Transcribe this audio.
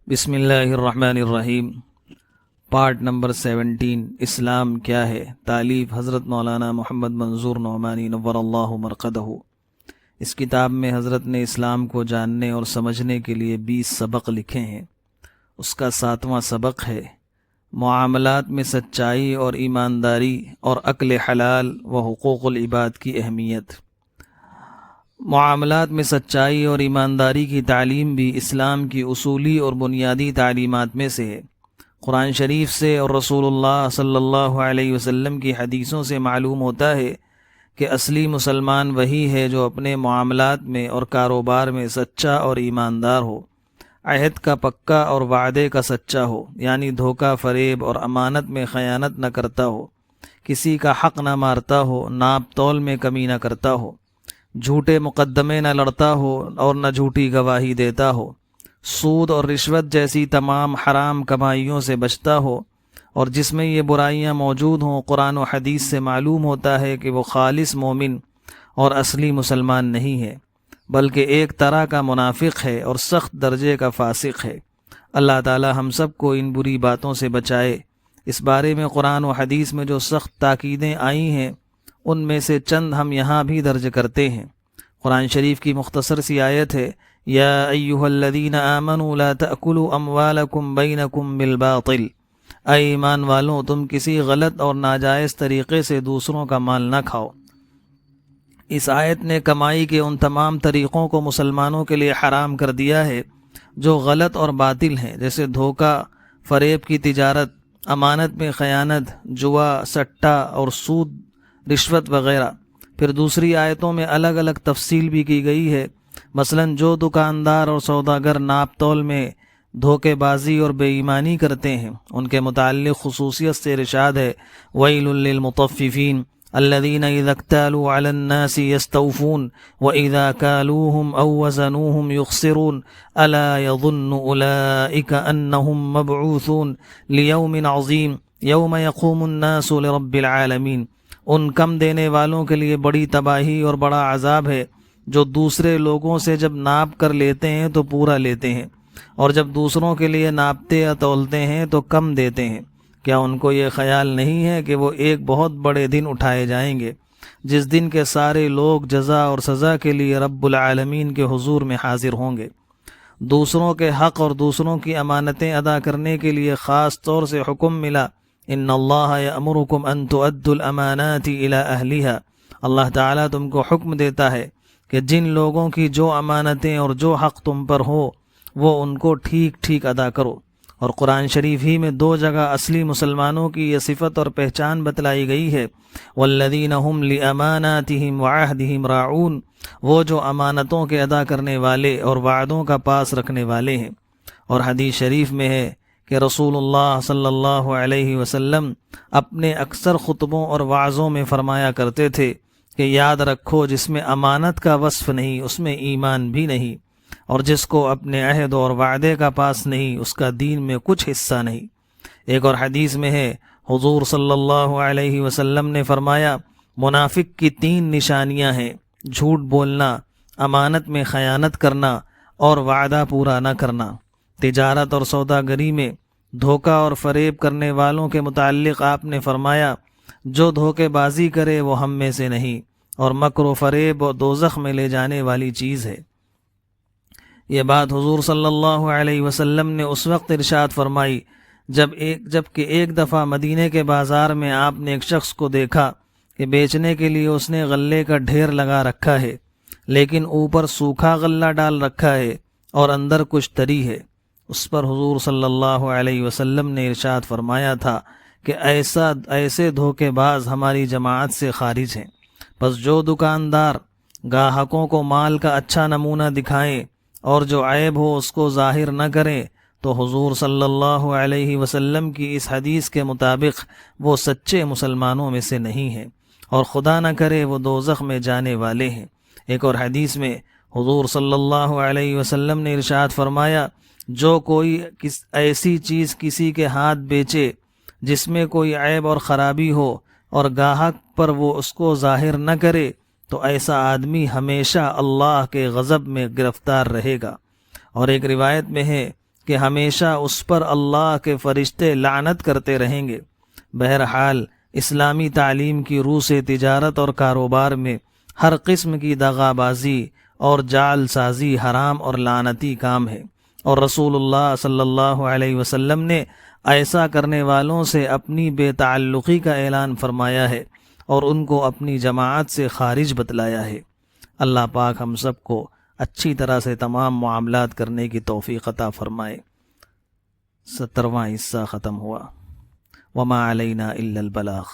بسم اللہ الرحمن الرحیم۔ پارٹ نمبر 17، اسلام کیا ہے؟ تالیف حضرت مولانا محمد منظور نعمانی نور اللہ مرقدہ۔ اس کتاب میں حضرت نے اسلام کو جاننے اور سمجھنے کے لیے 20 سبق لکھے ہیں۔ اس کا 7واں سبق ہے معاملات میں سچائی اور ایمانداری اور اکل حلال و حقوق العباد کی اہمیت۔ معاملات میں سچائی اور ایمانداری کی تعلیم بھی اسلام کی اصولی اور بنیادی تعلیمات میں سے ہے۔ قرآن شریف سے اور رسول اللہ صلی اللہ علیہ وسلم کی حدیثوں سے معلوم ہوتا ہے کہ اصلی مسلمان وہی ہے جو اپنے معاملات میں اور کاروبار میں سچا اور ایماندار ہو، عہد کا پکا اور وعدے کا سچا ہو، یعنی دھوکہ فریب اور امانت میں خیانت نہ کرتا ہو، کسی کا حق نہ مارتا ہو، ناپ تول میں کمی نہ کرتا ہو، جھوٹے مقدمے نہ لڑتا ہو اور نہ جھوٹی گواہی دیتا ہو، سود اور رشوت جیسی تمام حرام کمائیوں سے بچتا ہو، اور جس میں یہ برائیاں موجود ہوں قرآن و حدیث سے معلوم ہوتا ہے کہ وہ خالص مومن اور اصلی مسلمان نہیں ہے، بلکہ ایک طرح کا منافق ہے اور سخت درجے کا فاسق ہے۔ اللہ تعالی ہم سب کو ان بری باتوں سے بچائے۔ اس بارے میں قرآن و حدیث میں جو سخت تاکیدیں آئی ہیں ان میں سے چند ہم یہاں بھی درج کرتے ہیں۔ قرآن شریف کی مختصر سی آیت ہے، یا ایھا الذین آمنوا لا تأکلوا اموالکم بینکم بالباطل، اے ایمان والوں تم کسی غلط اور ناجائز طریقے سے دوسروں کا مال نہ کھاؤ۔ اس آیت نے کمائی کے ان تمام طریقوں کو مسلمانوں کے لیے حرام کر دیا ہے جو غلط اور باطل ہیں، جیسے دھوکہ فریب کی تجارت، امانت میں خیانت، جوا، سٹہ اور سود، رشوت وغیرہ۔ پھر دوسری آیتوں میں الگ الگ تفصیل بھی کی گئی ہے، مثلا جو دکاندار اور سوداگر ناپ تول میں دھوکے بازی اور بے ایمانی کرتے ہیں ان کے متعلق خصوصیت سے ارشاد ہے، وَيْلٌ لِّلْمُطَفِّفِينَ الَّذِينَ إِذَا اكْتَالُوا عَلَى النَّاسِ يَسْتَوْفُونَ وَإِذَا كَالُوهُمْ أَو وَّزَنُوهُمْ يُخْسِرُونَ أَلَا يَظُنُّ أُولَئِكَ أَنَّهُمْ مَبْعُوثُونَ لِيَوْمٍ عَظِيمٍ يَوْمَ يَقُومُ النَّاسُ لِرَبِّ الْعَالَمِينَ۔ ان کم دینے والوں کے لیے بڑی تباہی اور بڑا عذاب ہے جو دوسرے لوگوں سے جب ناپ کر لیتے ہیں تو پورا لیتے ہیں، اور جب دوسروں کے لیے ناپتے یا تولتے ہیں تو کم دیتے ہیں۔ کیا ان کو یہ خیال نہیں ہے کہ وہ ایک بہت بڑے دن اٹھائے جائیں گے، جس دن کے سارے لوگ جزا اور سزا کے لیے رب العالمین کے حضور میں حاضر ہوں گے۔ دوسروں کے حق اور دوسروں کی امانتیں ادا کرنے کے لیے خاص طور سے حکم ملا، ان اللہ یأمرکم ان تؤدوا الامانات الی اہلها۔ اللہ تعالیٰ تم کو حکم دیتا ہے کہ جن لوگوں کی جو امانتیں اور جو حق تم پر ہو وہ ان کو ٹھیک ٹھیک ادا کرو۔ اور قرآن شریف ہی میں 2 جگہ اصلی مسلمانوں کی یہ صفت اور پہچان بتلائی گئی ہے، والذین هم لاماناتهم وعہدهم راعون، وہ جو امانتوں کے ادا کرنے والے اور وعدوں کا پاس رکھنے والے ہیں۔ اور حدیث شریف میں ہے کہ رسول اللہ صلی اللہ علیہ وسلم اپنے اکثر خطبوں اور وعظوں میں فرمایا کرتے تھے کہ یاد رکھو جس میں امانت کا وصف نہیں اس میں ایمان بھی نہیں، اور جس کو اپنے عہد اور وعدے کا پاس نہیں اس کا دین میں کچھ حصہ نہیں۔ ایک اور حدیث میں ہے، حضور صلی اللہ علیہ وسلم نے فرمایا، منافق کی 3 نشانیاں ہیں، جھوٹ بولنا، امانت میں خیانت کرنا اور وعدہ پورا نہ کرنا۔ تجارت اور سوداگری میں دھوکہ اور فریب کرنے والوں کے متعلق آپ نے فرمایا، جو دھوکے بازی کرے وہ ہم میں سے نہیں، اور مکر و فریب و دوزخ میں لے جانے والی چیز ہے۔ یہ بات حضور صلی اللہ علیہ وسلم نے اس وقت ارشاد فرمائی جب کہ ایک دفعہ مدینے کے بازار میں آپ نے ایک شخص کو دیکھا کہ بیچنے کے لیے اس نے غلے کا ڈھیر لگا رکھا ہے، لیکن اوپر سوکھا غلہ ڈال رکھا ہے اور اندر کچھ تری ہے۔ اس پر حضور صلی اللہ علیہ وسلم نے ارشاد فرمایا تھا کہ ایسے دھوکے باز ہماری جماعت سے خارج ہیں۔ پس جو دکاندار گاہکوں کو مال کا اچھا نمونہ دکھائیں اور جو عیب ہو اس کو ظاہر نہ کریں تو حضور صلی اللہ علیہ وسلم کی اس حدیث کے مطابق وہ سچے مسلمانوں میں سے نہیں ہیں، اور خدا نہ کرے وہ دوزخ میں جانے والے ہیں۔ ایک اور حدیث میں حضور صلی اللہ علیہ وسلم نے ارشاد فرمایا، جو کوئی ایسی چیز کسی کے ہاتھ بیچے جس میں کوئی عیب اور خرابی ہو اور گاہک پر وہ اس کو ظاہر نہ کرے تو ایسا آدمی ہمیشہ اللہ کے غضب میں گرفتار رہے گا۔ اور ایک روایت میں ہے کہ ہمیشہ اس پر اللہ کے فرشتے لعنت کرتے رہیں گے۔ بہرحال اسلامی تعلیم کی روح سے تجارت اور کاروبار میں ہر قسم کی دغا بازی اور جعل سازی حرام اور لعنتی کام ہے، اور رسول اللہ صلی اللہ علیہ وسلم نے ایسا کرنے والوں سے اپنی بے تعلقی کا اعلان فرمایا ہے اور ان کو اپنی جماعت سے خارج بتلایا ہے۔ اللہ پاک ہم سب کو اچھی طرح سے تمام معاملات کرنے کی توفیق عطا فرمائے۔ 17واں حصہ ختم ہوا۔ وما علینا الا البلاغ۔